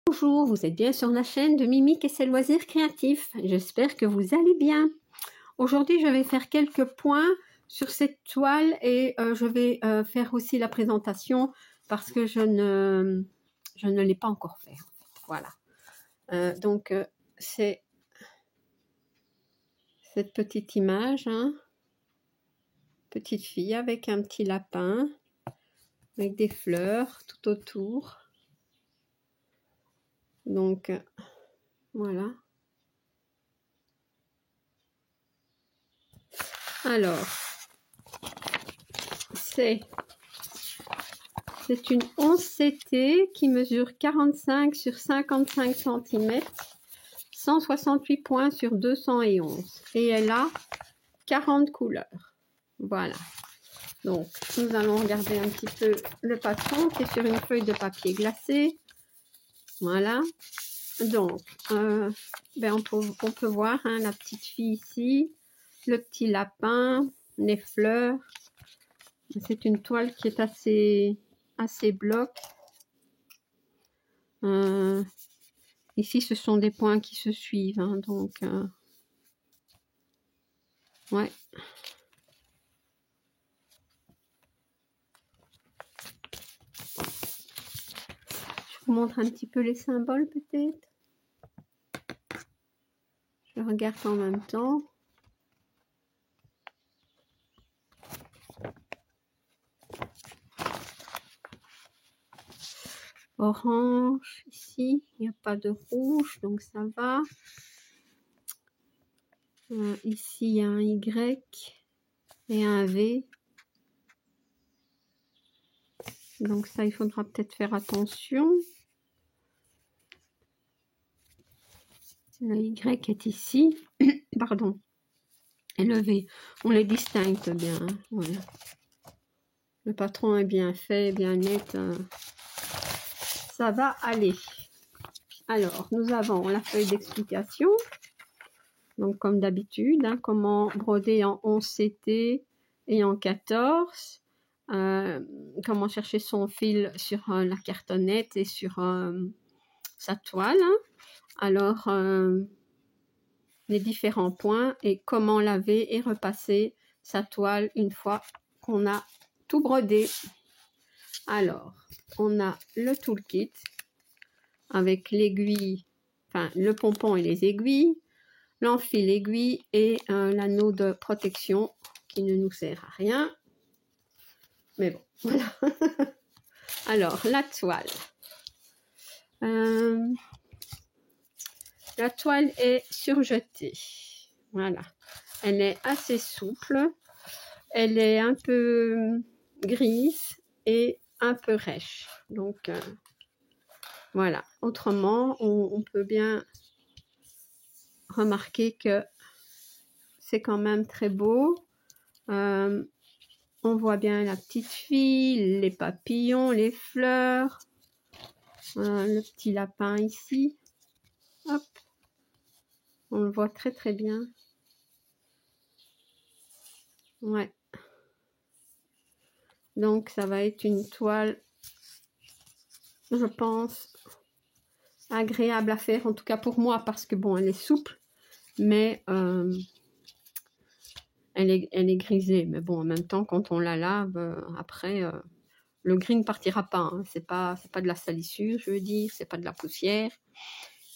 Bonjour, vous êtes bien sur la chaîne de Mimique et ses loisirs créatifs. J'espère que vous allez bien. Aujourd'hui, je vais faire quelques points sur cette toile et je vais faire aussi la présentation parce que je ne l'ai pas encore fait. Voilà. C'est cette petite image, hein. Petite fille avec un petit lapin, avec des fleurs tout autour. Donc, voilà. Alors, c'est une 11CT qui mesure 45 sur 55 cm, 168 points sur 211. Et elle a 40 couleurs. Voilà. Donc, nous allons regarder un petit peu le patron qui est sur une feuille de papier glacé. Voilà. Donc, on peut voir hein, la petite fille ici, le petit lapin, les fleurs. C'est une toile qui est assez bloc. Ici, ce sont des points qui se suivent. Hein, donc, ouais. Je vous montre un petit peu les symboles peut-être. Je regarde en même temps. Orange, ici, il n'y a pas de rouge, donc ça va. Ici, il y a un Y et un V. Donc ça, il faudra peut-être faire attention. Le Y est ici. Pardon. Et le V, on les distingue bien. Hein, voilà. Le patron est bien fait, bien net. Ça va aller. Alors, nous avons la feuille d'explication. Donc, comme d'habitude, hein, comment broder en 11CT et en 14. Comment chercher son fil sur la cartonnette et sur sa toile. Hein. Alors, les différents points et comment laver et repasser sa toile une fois qu'on a tout brodé. Alors, on a le toolkit avec l'aiguille, enfin le pompon et les aiguilles, l'enfil aiguille et l'anneau de protection qui ne nous sert à rien. Mais bon, voilà. Alors, la toile. La toile est surjetée. Voilà. Elle est assez souple. Elle est un peu grise et un peu rêche. Donc, voilà. Autrement, on peut bien remarquer que c'est quand même très beau. On voit bien la petite fille, les papillons, les fleurs, le petit lapin ici. Hop. On le voit très très bien. Ouais. Donc, ça va être une toile, je pense, agréable à faire, en tout cas pour moi, parce que bon, elle est souple, mais elle est grisée. Mais bon, en même temps, quand on la lave, après, le gris ne partira pas. Hein. C'est pas de la salissure, je veux dire, c'est pas de la poussière.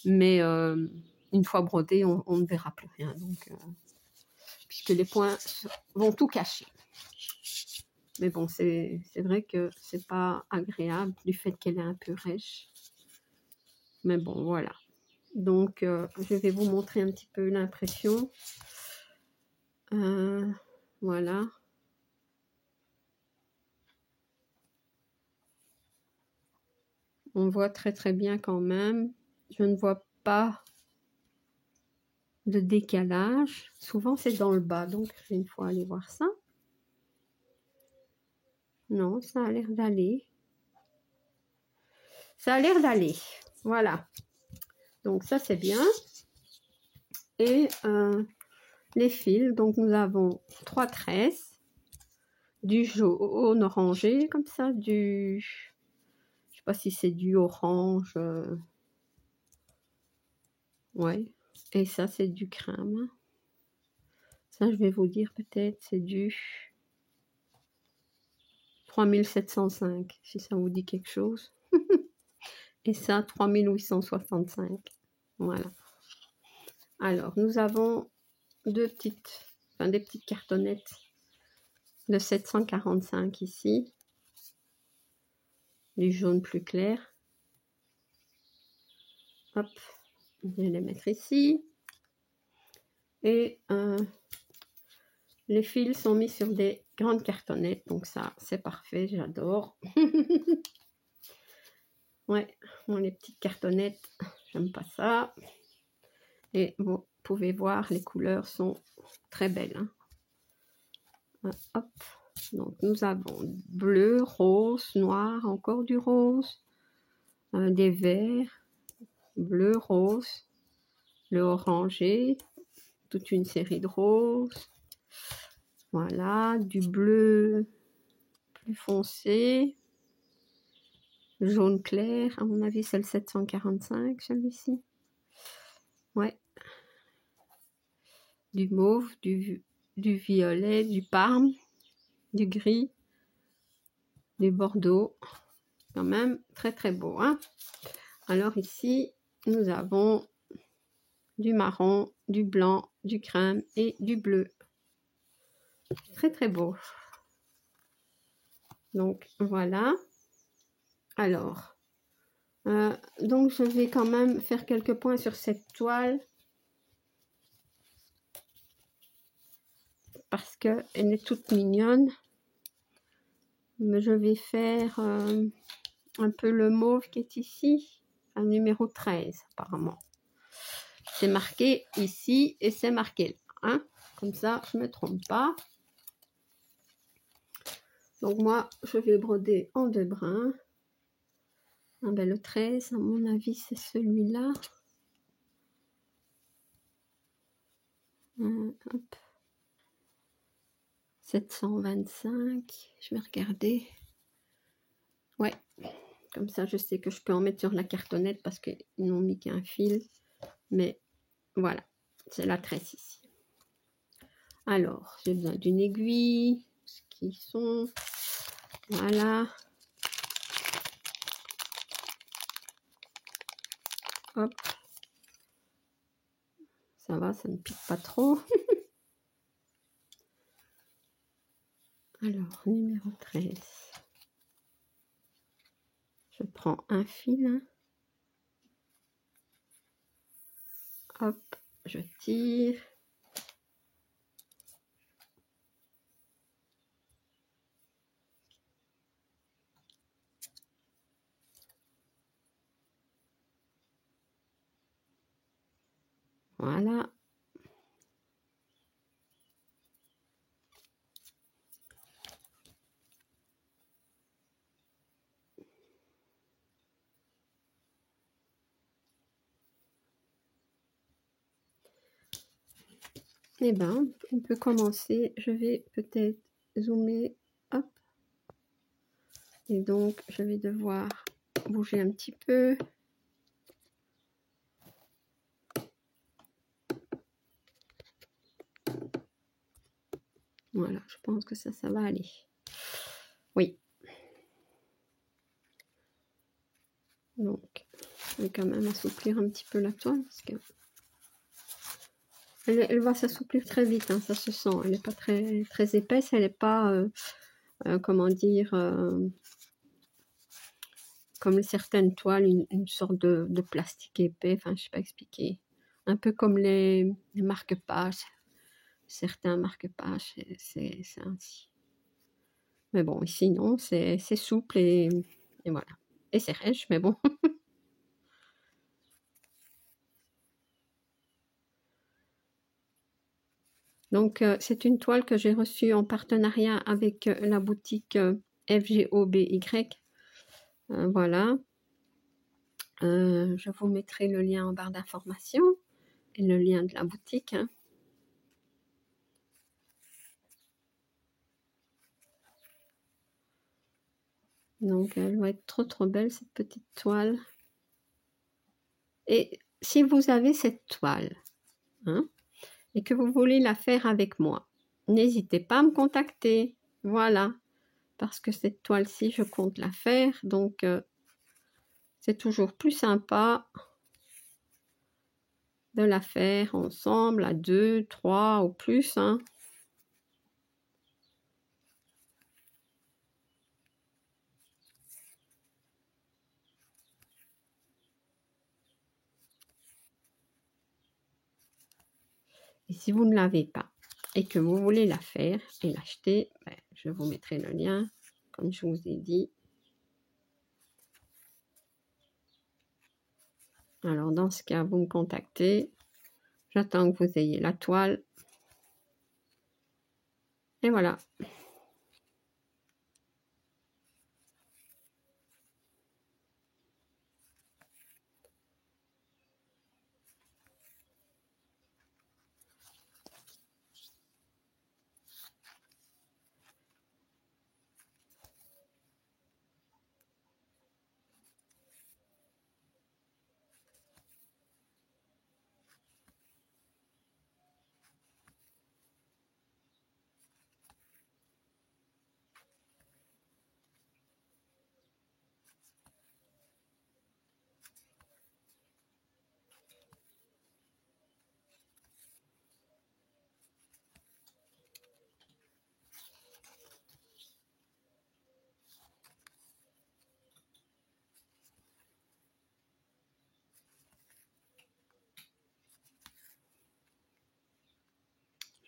Mais une fois brodé, on ne verra plus rien. Donc, puisque les points vont tout cacher. Mais bon, c'est vrai que c'est pas agréable du fait qu'elle est un peu rêche. Mais bon, voilà. Donc, je vais vous montrer un petit peu l'impression. Voilà. On voit très très bien quand même. Je ne vois pas de décalage. Souvent, c'est dans le bas. Donc, je vais une fois aller voir ça. Non, ça a l'air d'aller. Ça a l'air d'aller. Voilà. Donc, ça, c'est bien. Et les fils. Donc, nous avons 3 tresses. Du jaune orangé, comme ça. Je sais pas si c'est du orange. Ouais. Et ça, c'est du crème. Ça, je vais vous dire peut-être, c'est du 3705, si ça vous dit quelque chose. Et ça, 3865. Voilà. Alors, nous avons des petites cartonnettes de 745 ici. Du jaune plus clair. Hop, je vais les mettre ici. Et les fils sont mis sur des grandes cartonnettes, donc ça, c'est parfait, j'adore. Ouais, bon, les petites cartonnettes, j'aime pas ça. Et vous pouvez voir, les couleurs sont très belles. Hein. Hop, donc nous avons bleu, rose, noir, encore du rose, des verts, bleu, rose, le orangé, toute une série de roses. Voilà, du bleu plus foncé, jaune clair, à mon avis c'est le 745 celui-ci. Ouais. Du mauve, du violet, du parme, du gris, du bordeaux. Quand même très très beau. Hein. Alors ici, nous avons du marron, du blanc, du crème et du bleu. Très très beau. Donc voilà. Alors, donc je vais quand même faire quelques points sur cette toile. Parce qu'elle est toute mignonne. Mais je vais faire un peu le mauve qui est ici, un numéro 13 apparemment. C'est marqué ici et c'est marqué là. Hein? Comme ça, je ne me trompe pas. Donc moi, je vais broder en 2 brins. Ah ben, le 13, à mon avis, c'est celui-là. Hop. 725. Je vais regarder. Ouais. Comme ça, je sais que je peux en mettre sur la cartonnette parce qu'ils n'ont mis qu'un fil. Mais voilà, c'est la tresse ici. Alors, j'ai besoin d'une aiguille. Ce qui sont... Voilà. Hop. Ça va, ça ne pique pas trop. Alors, numéro 13. Je prends un fil. Hop, je tire. Voilà. Eh bien, on peut commencer. Je vais peut-être zoomer. Hop. Et donc, je vais devoir bouger un petit peu. Voilà, je pense que ça va aller. Oui. Donc, je vais quand même assouplir un petit peu la toile parce que elle va s'assouplir très vite, hein, ça se sent. Elle n'est pas très, très épaisse, elle n'est pas, comment dire, comme certaines toiles, une sorte de plastique épais, enfin, je ne sais pas expliquer. Un peu comme les marque-pages. Certains marque-pages, c'est ainsi. Mais bon, ici, non, c'est souple et voilà. Et c'est rêche, mais bon. Donc, c'est une toile que j'ai reçue en partenariat avec la boutique FGOBY. Voilà. Je vous mettrai le lien en barre d'information et le lien de la boutique. Hein. Donc, elle va être trop trop belle, cette petite toile. Et si vous avez cette toile, hein, et que vous voulez la faire avec moi, n'hésitez pas à me contacter. Voilà, parce que cette toile-ci, je compte la faire, donc c'est toujours plus sympa de la faire ensemble, à 2, 3 ou plus, hein. Et si vous ne l'avez pas et que vous voulez la faire et l'acheter, ben, je vous mettrai le lien, comme je vous ai dit. Alors, dans ce cas, vous me contactez. J'attends que vous ayez la toile. Et voilà.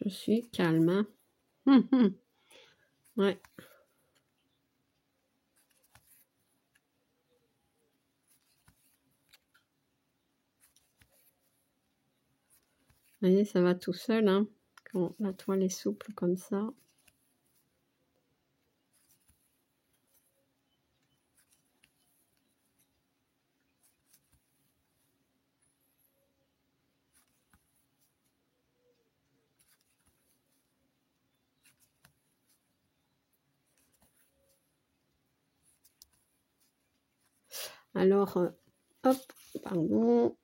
Je suis calme. Hein. Ouais. Vous voyez, ça va tout seul, hein, quand la toile est souple comme ça. Alors, hop, pardon.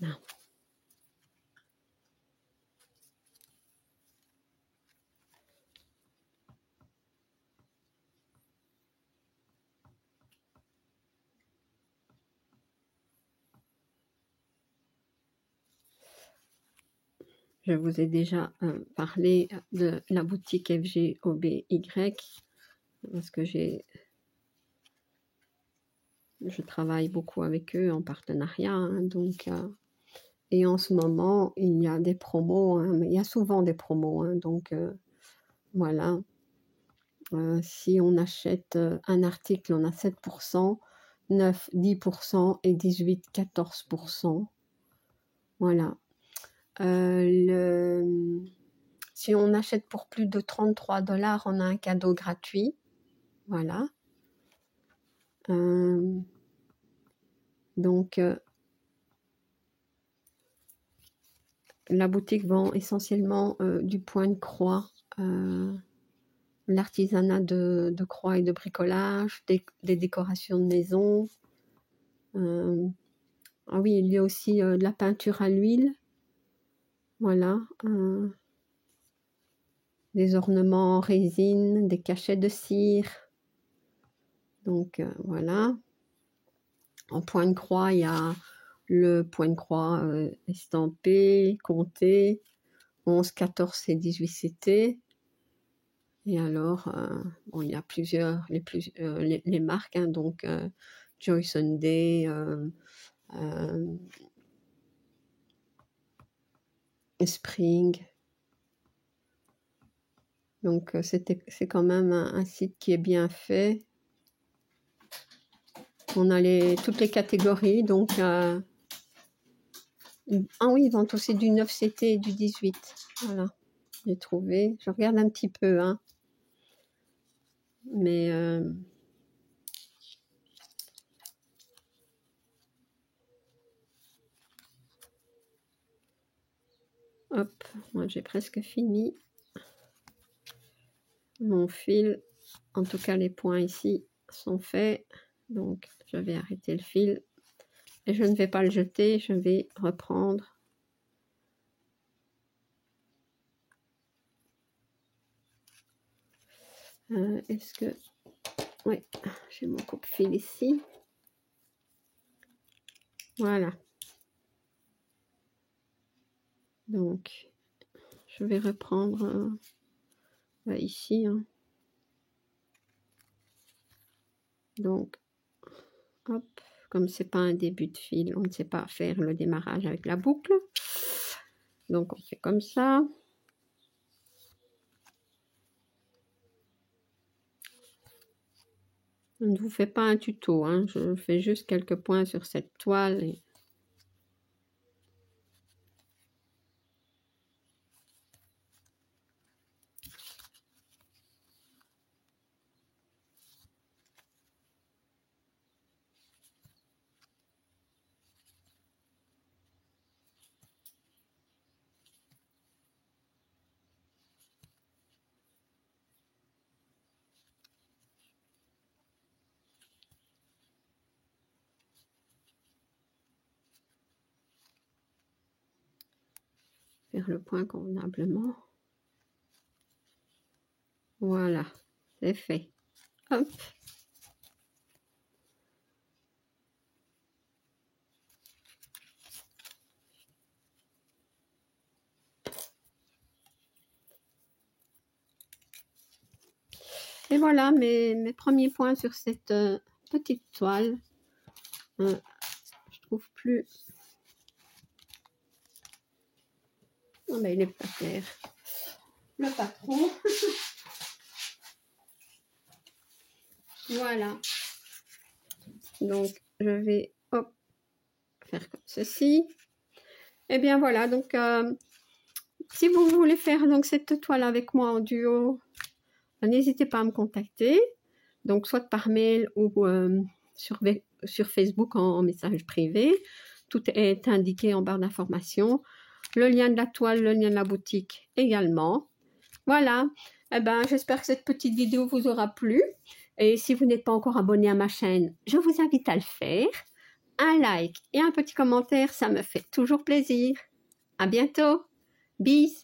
Non. Je vous ai déjà parlé de la boutique FGOBY, parce que je travaille beaucoup avec eux en partenariat, hein, donc et en ce moment il y a des promos, hein, mais il y a souvent des promos, hein, donc voilà. Si on achète un article, on a 7%, 9, 10% et 18, 14%. Voilà. Si on achète pour plus de 33 $, on a un cadeau gratuit. Voilà. Donc, la boutique vend essentiellement du point de croix, l'artisanat de croix et de bricolage, des décorations de maison. Ah oui, il y a aussi de la peinture à l'huile. Voilà. Des ornements en résine, des cachets de cire. Donc, voilà. En point de croix, il y a le point de croix estampé, compté, 11, 14 et 18 CT. Et alors, bon, il y a plusieurs, les marques, hein, donc Joy Sunday, Spring. Donc, c'est quand même un site qui est bien fait. On a toutes les catégories, donc... ah oui, ils vendent aussi du 9 CT et du 18. Voilà. J'ai trouvé. Je regarde un petit peu, hein. Mais hop, moi j'ai presque fini mon fil. En tout cas, les points ici sont faits. Donc, je vais arrêter le fil. Et je ne vais pas le jeter, je vais reprendre. Est-ce que... Oui, j'ai mon coupe-fil ici. Voilà. Donc, je vais reprendre ici. Hein. Donc, hop, comme c'est pas un début de fil, on ne sait pas faire le démarrage avec la boucle. Donc, on fait comme ça. Je ne vous fais pas un tuto, hein. Je fais juste quelques points sur cette toile. Et... faire le point convenablement. Voilà, c'est fait. Hop. Et voilà mes premiers points sur cette petite toile. Je trouve plus... Oh, ben, il est pas clair. Le patron. Voilà. Donc, je vais hop, faire comme ceci. Et bien voilà, donc si vous voulez faire donc cette toile avec moi en duo, n'hésitez pas à me contacter. Donc, soit par mail ou sur Facebook en message privé. Tout est indiqué en barre d'information. Le lien de la toile, le lien de la boutique également. Voilà. Eh ben, j'espère que cette petite vidéo vous aura plu. Et si vous n'êtes pas encore abonné à ma chaîne, je vous invite à le faire. Un like et un petit commentaire, ça me fait toujours plaisir. À bientôt. Bis.